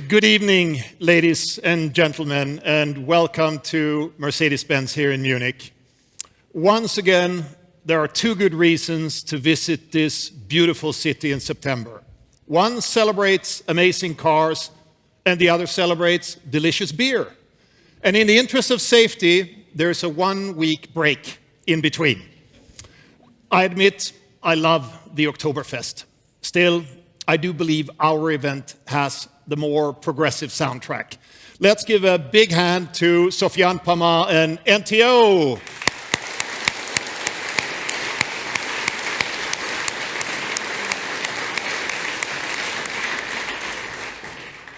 Good evening, ladies and gentlemen, and welcome to Mercedes-Benz here in Munich. Once again, there are two good reasons to visit this beautiful city in September. One celebrates amazing cars, and the other celebrates delicious beer. And in the interest of safety, there's a 1-week break in between. I admit I love the Oktoberfest. Still, I do believe our event has the more progressive soundtrack. Let's give a big hand to Sofiane Pama and NTO.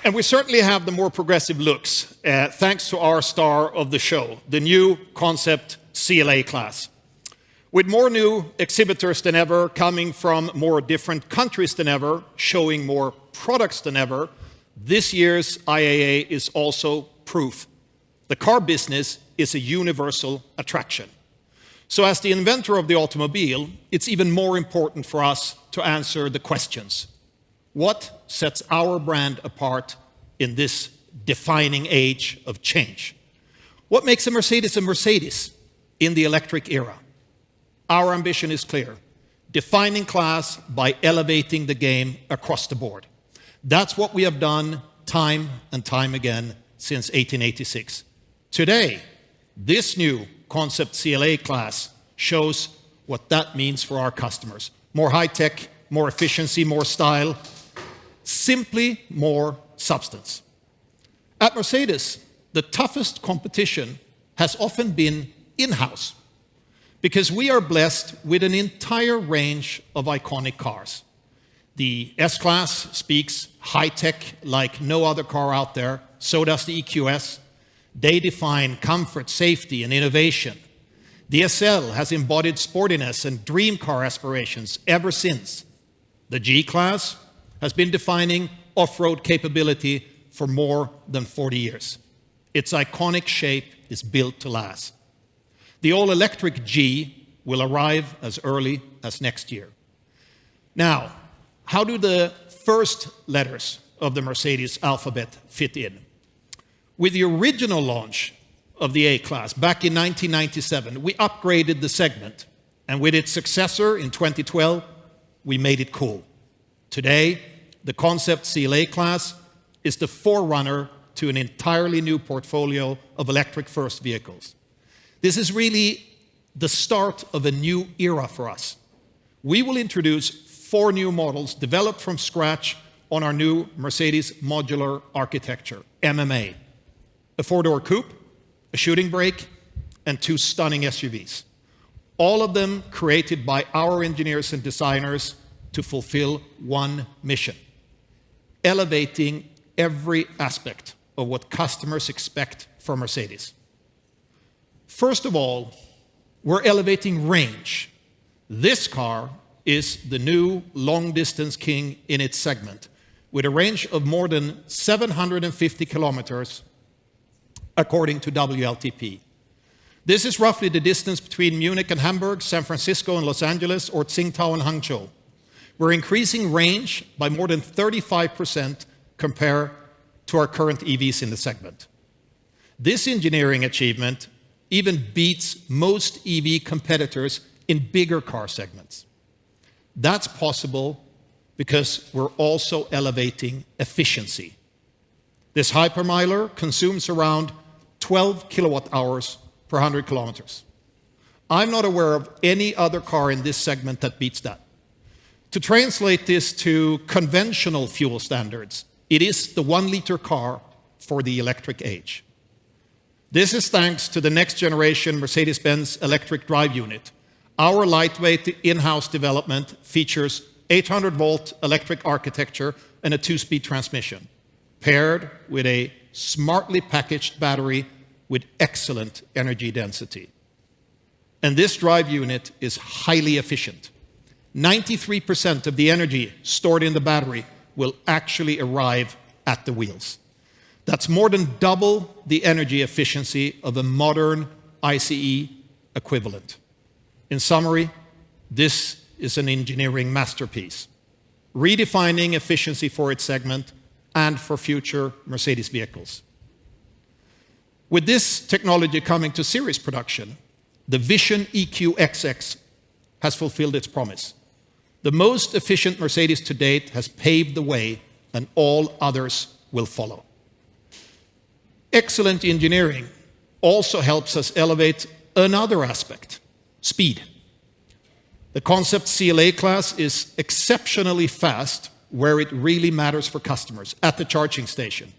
And we certainly have the more progressive looks, thanks to our star of the show, the new Concept CLA-Class. With more new exhibitors than ever, coming from more different countries than ever, showing more products than ever, this year's IAA is also proof. The car business is a universal attraction. So as the inventor of the automobile, it's even more important for us to answer the questions. What sets our brand apart in this defining age of change? What makes a Mercedes in the electric era? Our ambition is clear: defining class by elevating the game across the board. That's what we have done time and time again since 1886. Today, this new Concept CLA-Class shows what that means for our customers. More high-tech, more efficiency, more style, simply more substance. At Mercedes, the toughest competition has often been in-house, because we are blessed with an entire range of iconic cars. The S-Class speaks high-tech like no other car out there, so does the EQS. They define comfort, safety, and innovation. The SL has embodied sportiness and dream car aspirations ever since. The G-Class has been defining off-road capability for more than 40 years. Its iconic shape is built to last. The all-electric G will arrive as early as next year. Now, how do the first letters of the Mercedes alphabet fit in? With the original launch of the A-Class back in 1997, we upgraded the segment, and with its successor in 2012, we made it cool. Today, the Concept CLA-Class is the forerunner to an entirely new portfolio of electric-first vehicles. This is really the start of a new era for us. We will introduce 4 new models developed from scratch on our new Mercedes Modular Architecture, MMA. A 4-door coupe, a shooting brake, and 2 stunning SUVs. All of them created by our engineers and designers to fulfill one mission: elevating every aspect of what customers expect from Mercedes. First of all, we're elevating range. This car is the new long-distance king in its segment, with a range of more than 750 kilometers, according to WLTP. This is roughly the distance between Munich and Hamburg, San Francisco and Los Angeles, or Tsingtao and Hangzhou. We're increasing range by more than 35% compared to our current EVs in the segment. This engineering achievement even beats most EV competitors in bigger car segments. That's possible because we're also elevating efficiency. This hypermiler consumes around 12 kilowatt hours per 100 kilometers. I'm not aware of any other car in this segment that beats that. To translate this to conventional fuel standards, it is the 1-liter car for the electric age. This is thanks to the next generation Mercedes-Benz electric drive unit. Our lightweight in-house development features 800-volt electric architecture and a 2-speed transmission, paired with a smartly packaged battery with excellent energy density. And this drive unit is highly efficient. 93% of the energy stored in the battery will actually arrive at the wheels. That's more than double the energy efficiency of a modern ICE equivalent. In summary, this is an engineering masterpiece, redefining efficiency for its segment and for future Mercedes vehicles. With this technology coming to series production, the Vision EQXX has fulfilled its promise. The most efficient Mercedes to date has paved the way, and all others will follow. Excellent engineering also helps us elevate another aspect, speed. The Concept CLA-Class is exceptionally fast where it really matters for customers, at the charging station.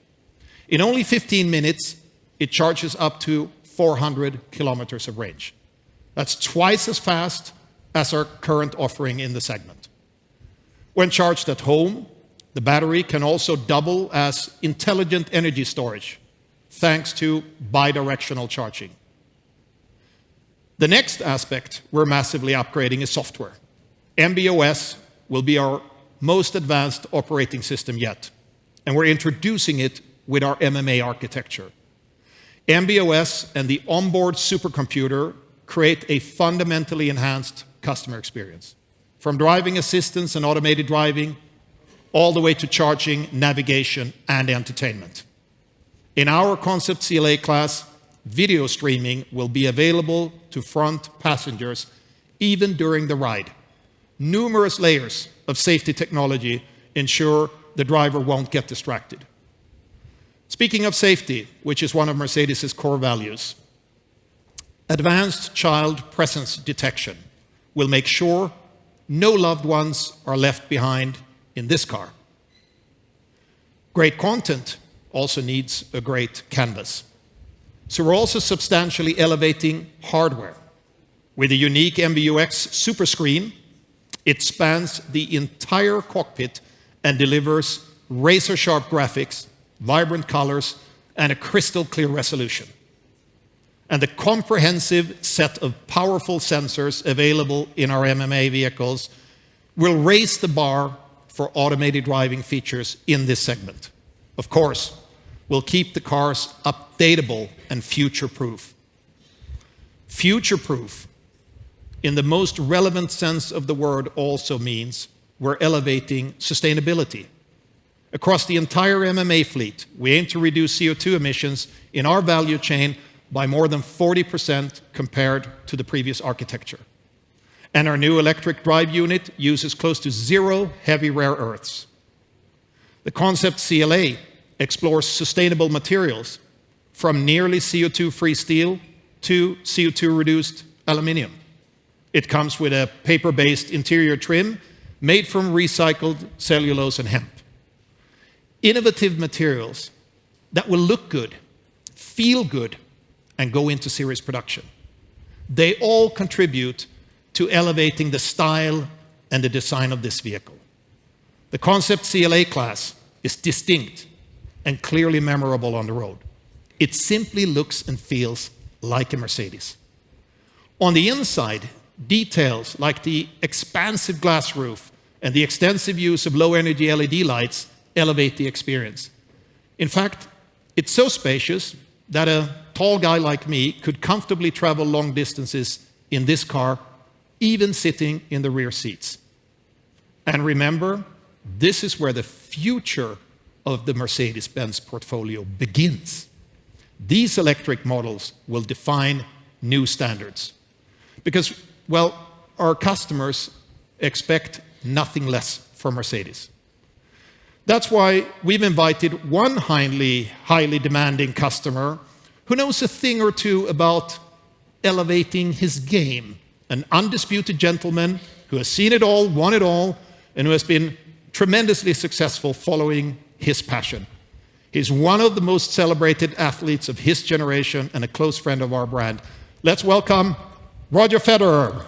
In only 15 minutes, it charges up to 400 kilometers of range. That's twice as fast as our current offering in the segment. When charged at home, the battery can also double as intelligent energy storage, thanks to bidirectional charging. The next aspect we're massively upgrading is software. MB.OS will be our most advanced operating system yet, and we're introducing it with our MMA architecture. MB.OS and the onboard supercomputer create a fundamentally enhanced customer experience, from driving assistance and automated driving, all the way to charging, navigation, and entertainment. In our Concept CLA-Class, video streaming will be available to front passengers even during the ride. Numerous layers of safety technology ensure the driver won't get distracted. Speaking of safety, which is one of Mercedes' core values, advanced child presence detection will make sure no loved ones are left behind in this car. Great content also needs a great canvas. So we're also substantially elevating hardware. With a unique MB.UX super screen, it spans the entire cockpit and delivers razor-sharp graphics, vibrant colors, and a crystal-clear resolution. And the comprehensive set of powerful sensors available in our MMA vehicles will raise the bar for automated driving features in this segment. Of course, we'll keep the cars updatable and future-proof. Future-proof, in the most relevant sense of the word, also means we're elevating sustainability. Across the entire MMA fleet, we aim to reduce CO2 emissions in our value chain by more than 40% compared to the previous architecture. And our new electric drive unit uses close to zero heavy rare earths. The Concept CLA explores sustainable materials, from nearly CO2-free steel to CO2-reduced aluminium. It comes with a paper-based interior trim made from recycled cellulose and hemp. Innovative materials that will look good, feel good, and go into series production. They all contribute to elevating the style and the design of this vehicle. The Concept CLA-Class is distinct and clearly memorable on the road. It simply looks and feels like a Mercedes. On the inside, details like the expansive glass roof and the extensive use of low-energy LED lights elevate the experience. In fact, it's so spacious that a tall guy like me could comfortably travel long distances in this car, even sitting in the rear seats. And remember, this is where the future of the Mercedes-Benz portfolio begins. These electric models will define new standards. Because, well, our customers expect nothing less from Mercedes. That's why we've invited one highly demanding customer who knows a thing or two about elevating his game, an undisputed gentleman who has seen it all, won it all, and who has been tremendously successful following his passion. He's one of the most celebrated athletes of his generation and a close friend of our brand. Let's welcome Roger Federer.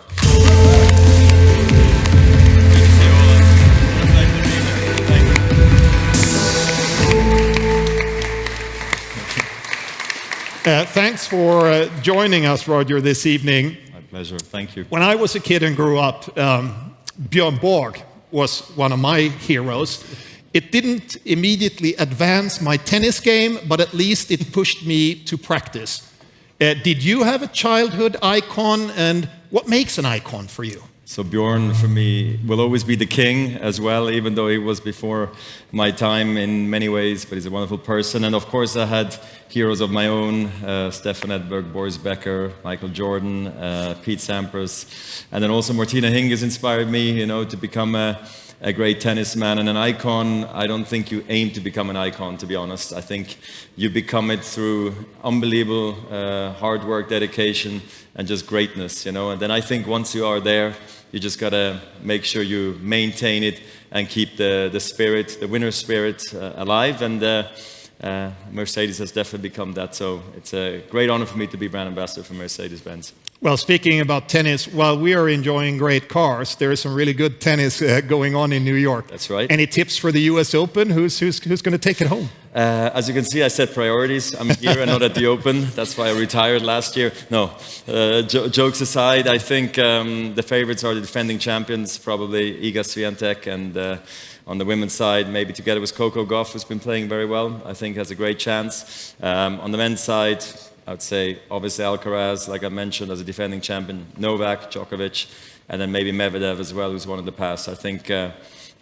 Thanks for joining us, Roger, this evening. My pleasure. Thank you. When I was a kid and grew up, Björn Borg was one of my heroes. It didn't immediately advance my tennis game, but at least it pushed me to practice. Did you have a childhood icon, and what makes an icon for you? So Bjorn, for me, will always be the king as well, even though he was before my time in many ways, but he's a wonderful person. And of course, I had heroes of my own, Stefan Edberg, Boris Becker, Michael Jordan, Pete Sampras. And then also Martina Hingis inspired me, you know, to become a great tennisman and an icon. I don't think you aim to become an icon, to be honest. I think you become it through unbelievable hard work, dedication, and just greatness, you know. And then I think once you are there, you just gotta make sure you maintain it and keep the spirit, the winner spirit alive. And Mercedes has definitely become that. So it's a great honor for me to be brand ambassador for Mercedes-Benz. Well, speaking about tennis, while we are enjoying great cars, there is some really good tennis going on in New York. That's right. Any tips for the US Open? Who's going to take it home? As you can see, I set priorities. I'm here and not at the Open. That's why I retired last year. No, jokes aside, I think the favorites are the defending champions, probably Iga Swiatek, and on the women's side, maybe together with Coco Gauff, who's been playing very well, I think has a great chance. On the men's side, I would say, obviously, Alcaraz, like I mentioned, as a defending champion, Novak, Djokovic, and then maybe Medvedev as well, who's won in the past. I think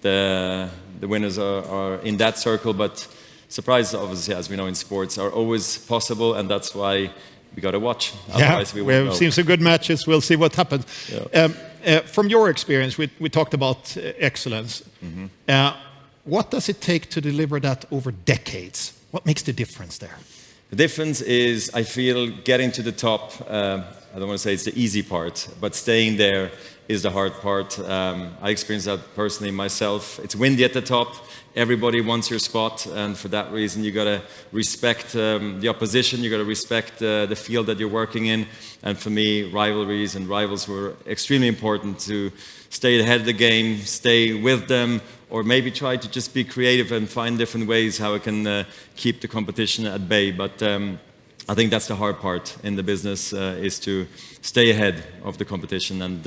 the winners are in that circle, but surprises, obviously, as we know in sports, are always possible, and that's why we got to watch. Otherwise, we won't know. Seen some good matches. We'll see what happens. Yeah. From your experience, we talked about excellence. Mm-hmm. What does it take to deliver that over decades? What makes the difference there? The difference is, I feel, getting to the top, I don't want to say it's the easy part, but staying there is the hard part. I experienced that personally myself. It's windy at the top. Everybody wants your spot, and for that reason, you got to respect the opposition. You got to respect the field that you're working in. And for me, rivalries and rivals were extremely important to stay ahead of the game, stay with them, or maybe try to just be creative and find different ways how I can keep the competition at bay. But I think that's the hard part in the business, is to stay ahead of the competition. And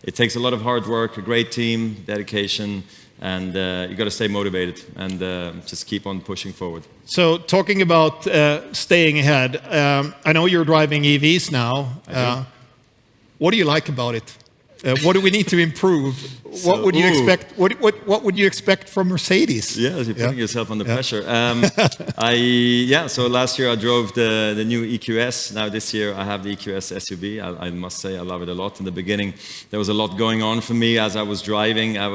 it takes a lot of hard work, a great team, dedication, and you got to stay motivated and just keep on pushing forward. So talking about staying ahead, I know you're driving EVs now. What do you like about it? What do we need to improve? What would you expect? What would you expect from Mercedes? Yeah, you're putting yourself under pressure. So last year I drove the new EQS. Now this year I have the EQS SUV. I must say I love it a lot. In the beginning, there was a lot going on for me as I was driving. I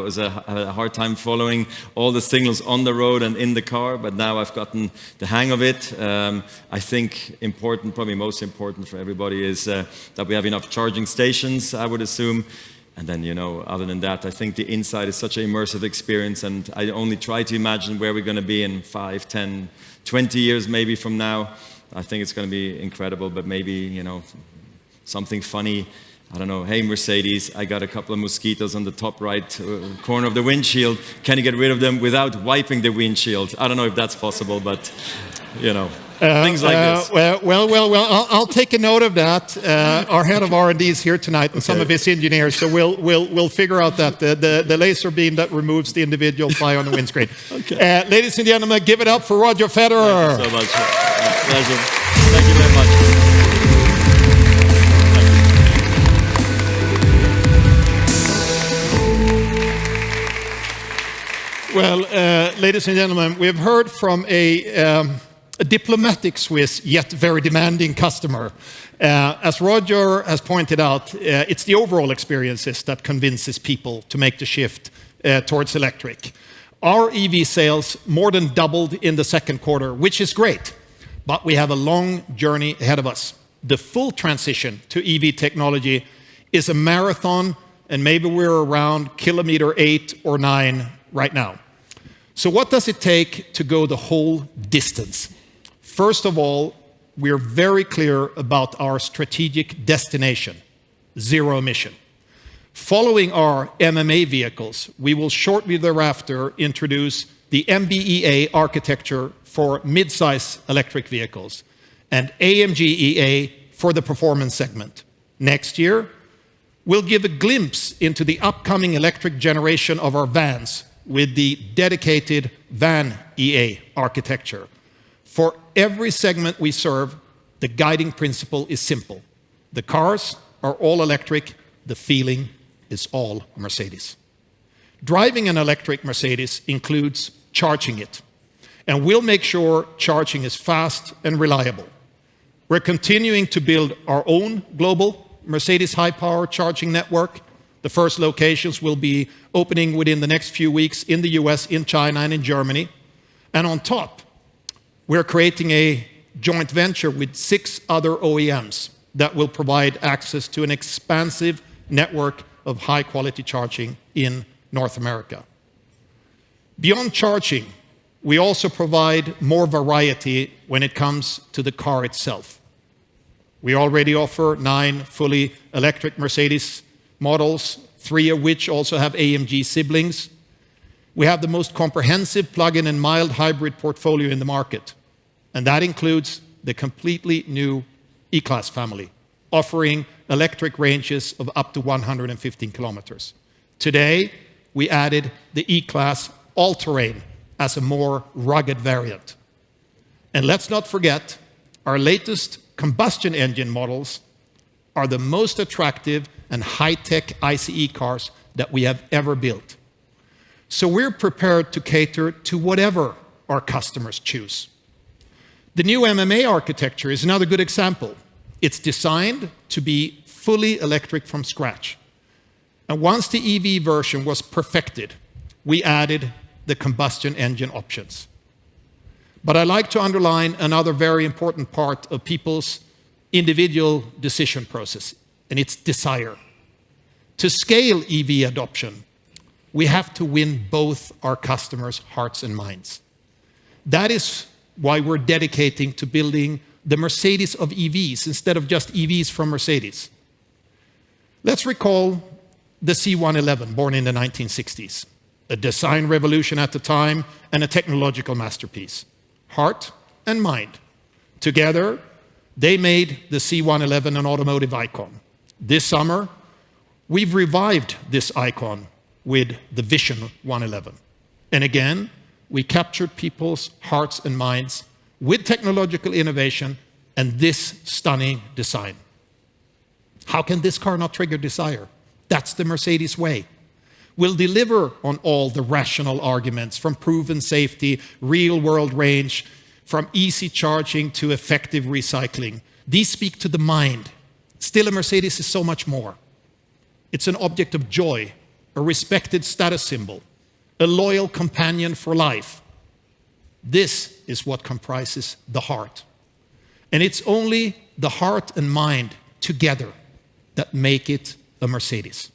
had a hard time following all the signals on the road and in the car, but now I've gotten the hang of it. I think important, probably most important for everybody, is that we have enough charging stations, I would assume. And then, you know, other than that, I think the inside is such an immersive experience, and I only try to imagine where we're going to be in 5, 10, 20 years maybe from now. I think it's going to be incredible, but maybe, you know, something funny. I don't know, hey Mercedes, I got a couple of mosquitoes on the top right corner of the windshield. Can you get rid of them without wiping the windshield? I don't know if that's possible, but, you know. Things like this. Well, I'll take a note of that. Our head of R&D is here tonight, and some of his engineers, so we'll figure out that the laser beam that removes the individual fly on the windscreen. Ladies and gentlemen, give it up for Roger Federer. Thank you so much. Pleasure. Thank you very much. Well, ladies and gentlemen, we have heard from a diplomatic Swiss, yet very demanding customer. As Roger has pointed out, it's the overall experiences that convinces people to make the shift towards electric. Our EV sales more than doubled in the second quarter, which is great, but we have a long journey ahead of us. The full transition to EV technology is a marathon, and maybe we're around kilometer 8 or 9 right now. So what does it take to go the whole distance? First of all, we're very clear about our strategic destination, zero emission. Following our MMA vehicles, we will shortly thereafter introduce the MB.OS architecture for mid-size electric vehicles and AMG EA for the performance segment. Next year, we'll give a glimpse into the upcoming electric generation of our vans with the dedicated Van EA architecture. For every segment we serve, the guiding principle is simple. The cars are all electric, the feeling is all Mercedes. Driving an electric Mercedes includes charging it, and we'll make sure charging is fast and reliable. We're continuing to build our own global Mercedes high-power charging network. The first locations will be opening within the next few weeks in the US, in China, and in Germany. And on top, we're creating a joint venture with 6 other OEMs that will provide access to an expansive network of high-quality charging in North America. Beyond charging, we also provide more variety when it comes to the car itself. We already offer 9 fully electric Mercedes models, 3 of which also have AMG siblings. We have the most comprehensive plug-in and mild hybrid portfolio in the market, and that includes the completely new E-Class family, offering electric ranges of up to 115 kilometers. Today, we added the E-Class All-Terrain as a more rugged variant. And let's not forget, our latest combustion engine models are the most attractive and high-tech ICE cars that we have ever built. So we're prepared to cater to whatever our customers choose. The new MMA architecture is another good example. It's designed to be fully electric from scratch. And once the EV version was perfected, we added the combustion engine options. But I like to underline another very important part of people's individual decision process, and it's desire. To scale EV adoption, we have to win both our customers' hearts and minds. That is why we're dedicating to building the Mercedes of EVs instead of just EVs from Mercedes. Let's recall the C111, born in the 1960s, a design revolution at the time and a technological masterpiece. Heart and mind. Together, they made the C111 an automotive icon. This summer, we've revived this icon with the Vision 111. And again, we captured people's hearts and minds with technological innovation and this stunning design. How can this car not trigger desire? That's the Mercedes way. We'll deliver on all the rational arguments, from proven safety, real-world range, from easy charging to effective recycling. These speak to the mind. Still, a Mercedes is so much more. It's an object of joy, a respected status symbol, a loyal companion for life. This is what comprises the heart. And it's only the heart and mind together that make it a Mercedes.